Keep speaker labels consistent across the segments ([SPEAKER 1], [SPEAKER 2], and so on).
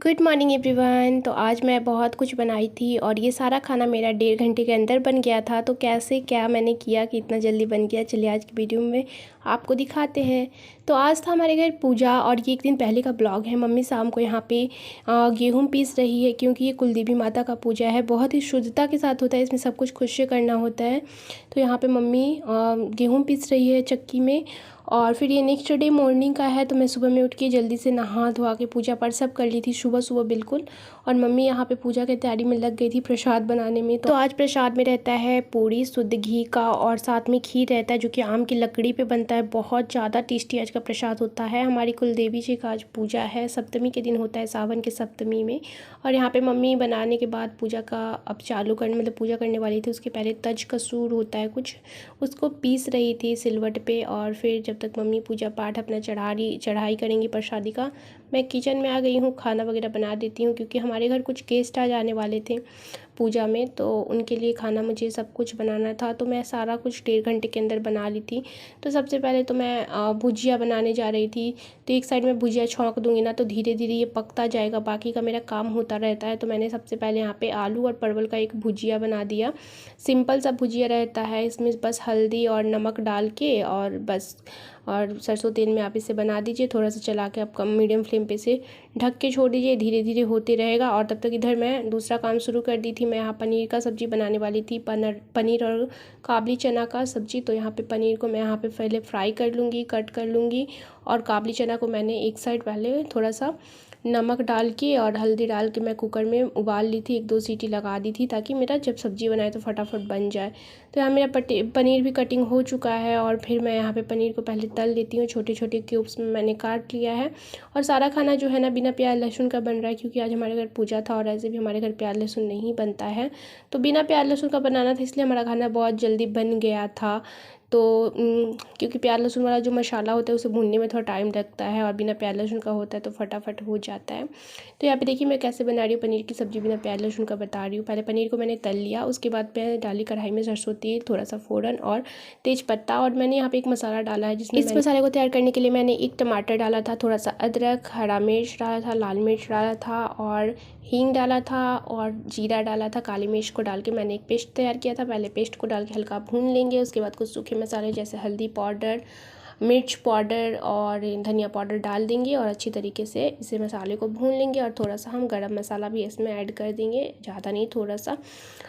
[SPEAKER 1] Good morning everyone. तो आज मैं बहुत कुछ बनाई थी और ये सारा खाना मेरा 1.5 घंटे के अंदर बन गया था। तो कैसे क्या मैंने किया कि इतना जल्दी बन गया, चलिए आज की वीडियो में आपको दिखाते हैं। तो आज था हमारे घर पूजा और ये एक दिन पहले का ब्लॉग है। मम्मी शाम को यहाँ पे गेहूँ पीस रही है क्योंकि ये कुलदेवी माता का पूजा है। बहुत ही शुद्धता के साथ होता है, इसमें सब कुछ खुद से करना होता है। तो यहाँ पर मम्मी गेहूँ पीस रही है चक्की में। और फिर ये नेक्स्ट डे मॉर्निंग का है, तो मैं सुबह में उठ के जल्दी से नहा धोवा के पूजा पाठ सब कर ली थी सुबह सुबह बिल्कुल। और मम्मी यहाँ पे पूजा की तैयारी में लग गई थी प्रसाद बनाने में। तो आज प्रसाद में रहता है पूरी शुद्ध घी का और साथ में खीर रहता है जो कि आम की लकड़ी पे बनता है। बहुत ज़्यादा टेस्टी आज का प्रसाद होता है। हमारी कुलदेवी जी का आज पूजा है, सप्तमी के दिन होता है, सावन के सप्तमी में। और यहाँ पर मम्मी बनाने के बाद पूजा का अब चालू करने मतलब पूजा करने वाली थी, उसके पहले तज कसूर होता है कुछ, उसको पीस रही थी सिलवट पे। और फिर जब तक मम्मी पूजा पाठ अपना चढ़ाई करेंगी प्रसादी का, मैं किचन में आ गई हूँ, खाना वगैरह बना देती हूँ क्योंकि हमारे घर कुछ गेस्ट आ जाने वाले थे पूजा में। तो उनके लिए खाना मुझे सब कुछ बनाना था, तो मैं सारा कुछ 1.5 घंटे के अंदर बना ली थी। तो सबसे पहले तो मैं भुजिया बनाने जा रही थी। तो एक साइड में भुजिया छौंक दूंगी ना तो धीरे धीरे ये पकता जाएगा, बाकी का मेरा काम होता रहता है। तो मैंने सबसे पहले यहाँ पे आलू और परवल का एक भुजिया बना दिया। सिंपल सा भुजिया रहता है, इसमें बस हल्दी और नमक डाल के और बस और सरसों तेल में आप इसे बना दीजिए। थोड़ा सा चला के आप कम मीडियम फ्लेम पे से ढक के छोड़ दीजिए, धीरे धीरे होते रहेगा। और तब तक इधर मैं दूसरा काम शुरू कर दी थी। मैं यहाँ पनीर का सब्ज़ी बनाने वाली थी, पनीर और काबली चना का सब्ज़ी। तो यहाँ पे पनीर को मैं यहाँ पे पहले फ्राई कर लूँगी, कट कर लूँगी। और काबली चना को मैंने एक साइड पहले थोड़ा सा नमक डाल के और हल्दी डाल के मैं कुकर में उबाल ली थी, 1-2 सीटी लगा दी थी ताकि मेरा जब सब्ज़ी बनाए तो फटाफट बन जाए। तो यहाँ मेरा पनीर भी कटिंग हो चुका है। और फिर मैं यहाँ पे पनीर को पहले तल लेती हूँ, छोटे छोटे क्यूब्स में मैंने काट लिया है। और सारा खाना जो है ना बिना प्याज लहसुन का बन रहा है क्योंकि आज हमारे घर पूजा था और ऐसे भी हमारे घर प्याज लहसुन नहीं बनता है। तो बिना प्याज लहसुन का बनाना था, इसलिए हमारा खाना बहुत जल्दी बन गया था। तो क्योंकि प्याज लहसुन वाला जो मसाला होता है उसे भूनने में थोड़ा टाइम लगता है और बिना प्याज लहसुन का होता है तो फटाफट हो जाता है। तो यहाँ पे देखिए मैं कैसे बना रही हूँ पनीर की सब्ज़ी बिना प्याज लहसुन का बता रही हूँ। पहले पनीर को मैंने तल लिया, उसके बाद मैं डाली कढ़ाई में सरसों तेल, थोड़ा सा फ़ोरन और तेज पत्ता। और मैंने यहाँ पे एक मसाला डाला है जिसमें इस मसाले को तैयार करने के लिए मैंने एक टमाटर डाला था, थोड़ा सा अदरक, हरा मिर्च डाला था, लाल मिर्च डाला था और हींग डाला था और जीरा डाला था। काली मिर्च को डाल के मैंने एक पेस्ट तैयार किया था। पहले पेस्ट को डाल के हल्का भून लेंगे, उसके बाद कुछ सूखे मसाले जैसे हल्दी पाउडर, मिर्च पाउडर और धनिया पाउडर डाल देंगे और अच्छी तरीके से इसे मसाले को भून लेंगे। और थोड़ा सा हम गरम मसाला भी इसमें ऐड कर देंगे, ज़्यादा नहीं थोड़ा सा।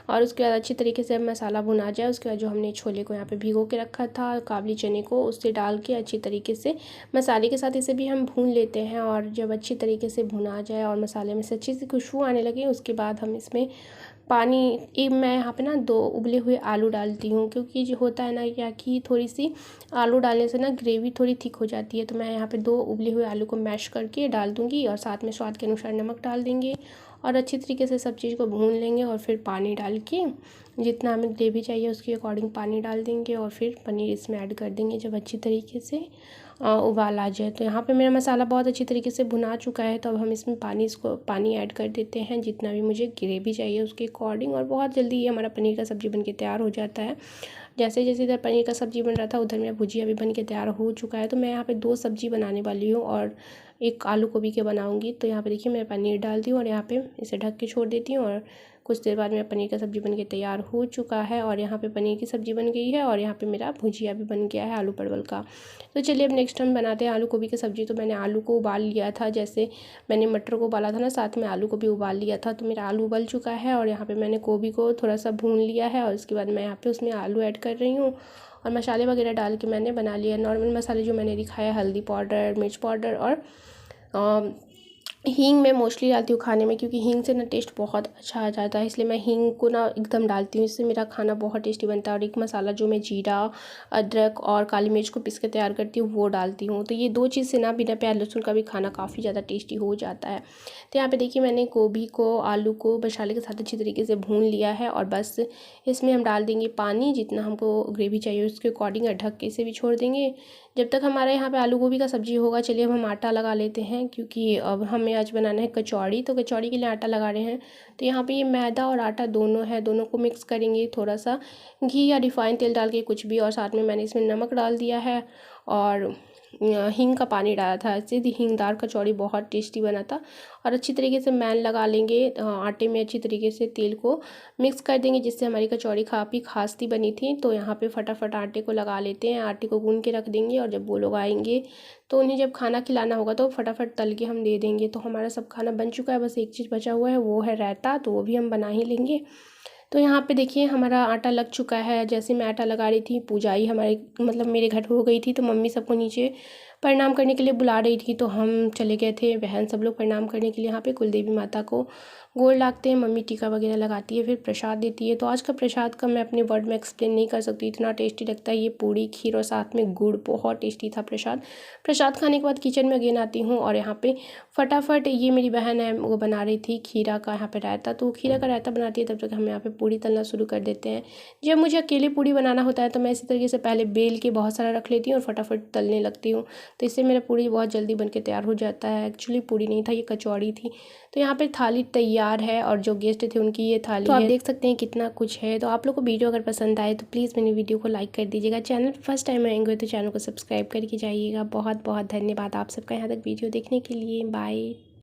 [SPEAKER 1] और उसके बाद अच्छी तरीके से मसाला भुना जाए, उसके बाद जो हमने छोले को यहाँ पे भिगो के रखा था, काबली चने को, उससे डाल के अच्छी तरीके से मसाले के साथ इसे भी हम भून लेते हैं। और जब अच्छी तरीके से भुना जाए और मसाले में से अच्छी सी खुशबू आने लगे, उसके बाद हम इसमें पानी मैं यहाँ पे ना 2 उबले हुए आलू डालती हूँ क्योंकि जो होता है ना क्या कि थोड़ी सी आलू डालने से ना ग्रेवी थोड़ी थिक हो जाती है। तो मैं यहाँ पे 2 उबले हुए आलू को मैश करके डाल दूँगी और साथ में स्वाद के अनुसार नमक डाल देंगे और अच्छी तरीके से सब चीज़ को भून लेंगे। और फिर पानी डाल के जितना हमें ग्रेवी चाहिए उसके अकॉर्डिंग पानी डाल देंगे और फिर पनीर इसमें ऐड कर देंगे जब अच्छी तरीके से उबाल आ जाए। तो यहाँ पे मेरा मसाला बहुत अच्छी तरीके से भुना चुका है। तो अब हम इसमें पानी ऐड कर देते हैं जितना भी मुझे ग्रेवी चाहिए उसके अकॉर्डिंग। और बहुत जल्दी ये हमारा पनीर का सब्ज़ी बनके तैयार हो जाता है। जैसे जैसे इधर पनीर का सब्ज़ी बन रहा था उधर मेरा भुजिया भी बन के तैयार हो चुका है। तो मैं यहाँ पे 2 सब्ज़ी बनाने वाली हूँ और एक आलू गोभी के बनाऊँगी। तो यहाँ पे देखिए मैं पनीर डाल दी हूँ और यहाँ पे इसे ढक के छोड़ देती हूँ और कुछ देर बाद मेरा पनीर का सब्ज़ी बनके तैयार हो चुका है। और यहाँ पे पनीर की सब्ज़ी बन गई है और यहाँ पे मेरा भुजिया भी बन गया है आलू परवल का। तो चलिए अब नेक्स्ट हम बनाते हैं आलू गोभी की सब्ज़ी। तो मैंने आलू को उबाल लिया था, जैसे मैंने मटर को उबाला था ना, साथ में आलू को भी उबाल लिया था। तो मेरा आलू उबल चुका है और यहाँ पे मैंने गोभी को थोड़ा सा भून लिया है और उसके बाद मैं यहाँ पे उसमें आलू ऐड कर रही हूँ और मसाले वगैरह डाल के मैंने बना लिया। नॉर्मल मसाले जो मैंने दिखाया, हल्दी पाउडर, मिर्च पाउडर और हींग मैं मोस्टली डालती हूँ खाने में क्योंकि हींग से ना टेस्ट बहुत अच्छा आ जाता है, इसलिए मैं हींग को ना एकदम डालती हूँ, इससे मेरा खाना बहुत टेस्टी बनता है। और एक मसाला जो मैं जीरा, अदरक और काली मिर्च को पीस के तैयार करती हूँ वो डालती हूँ। तो ये 2 चीज़ से ना बिना प्याज लहसुन का भी खाना काफ़ी ज़्यादा टेस्टी हो जाता है। तो यहाँ पे देखिए मैंने गोभी को, आलू को मसाले के साथ अच्छी तरीके से भून लिया है और बस इसमें हम डाल देंगे पानी, जितना हमको ग्रेवी चाहिए उसके अकॉर्डिंग ढक के इसे भी छोड़ देंगे जब तक हमारे यहाँ पे आलू गोभी का सब्ज़ी होगा। चलिए अब हम आटा लगा लेते हैं क्योंकि अब हमें आज बनाना है कचौड़ी। तो कचौड़ी के लिए आटा लगा रहे हैं। तो यहाँ पे ये मैदा और आटा दोनों है, दोनों को मिक्स करेंगे, थोड़ा सा घी या रिफाइंड तेल डाल के कुछ भी। और साथ में मैंने इसमें नमक डाल दिया है और हींग का पानी डाला था। इससे हींगदार कचौड़ी बहुत टेस्टी बना था। और अच्छी तरीके से मैन लगा लेंगे आटे में, अच्छी तरीके से तेल को मिक्स कर देंगे, जिससे हमारी कचौड़ी काफ़ी खास्ती बनी थी। तो यहाँ पे फटाफट आटे को लगा लेते हैं, आटे को गूंद के रख देंगे और जब वो लोग आएंगे तो उन्हें जब खाना खिलाना होगा तो फटाफट तल के हम दे देंगे। तो हमारा सब खाना बन चुका है, बस एक चीज़ बचा हुआ है, वो है रायता, तो वो भी हम बना ही लेंगे। तो यहाँ पे देखिए हमारा आटा लग चुका है। जैसे मैं आटा लगा रही थी, पूजाई हमारे मतलब मेरे घर हो गई थी, तो मम्मी सबको नीचे प्रणाम करने के लिए बुला रही थी। तो हम चले गए थे, बहन सब लोग प्रणाम करने के लिए। यहाँ पे कुलदेवी माता को गोड़ लागते हैं, मम्मी टीका वगैरह लगाती है, फिर प्रसाद देती है। तो आज का प्रसाद का मैं अपने वर्ड में एक्सप्लेन नहीं कर सकती, इतना टेस्टी लगता है ये पूड़ी खीर और साथ में गुड़, बहुत टेस्टी था प्रसाद। प्रसाद खाने के बाद किचन में अगेन आती हूँ और यहाँ पे फटाफट ये मेरी बहन है वो बना रही थी खीरा का यहाँ पे रायता। तो खीरा का रायता बनाती है, तब तक हम यहाँ पे पूड़ी तलना शुरू कर देते हैं। जब मुझे अकेले पूड़ी बनाना होता है तो मैं इसी तरीके से पहले बेल के बहुत सारा रख लेती हूँ और फटाफट तलने लगती हूँ। तो इससे मेरा पूड़ी बहुत जल्दी बन के तैयार हो जाता है। एक्चुअली पूड़ी नहीं था, ये कचौड़ी थी। तो यहाँ पे थाली तैयार है और जो गेस्ट थे उनकी ये थाली है। तो आप देख सकते हैं कितना कुछ है। तो आप लोग को वीडियो अगर पसंद आए तो प्लीज़ मेरी वीडियो को लाइक कर दीजिएगा। चैनल फर्स्ट टाइम आएंगे तो चैनल को सब्सक्राइब करके जाइएगा। बहुत बहुत धन्यवाद आप सबका यहाँ तक वीडियो देखने के लिए। बाय।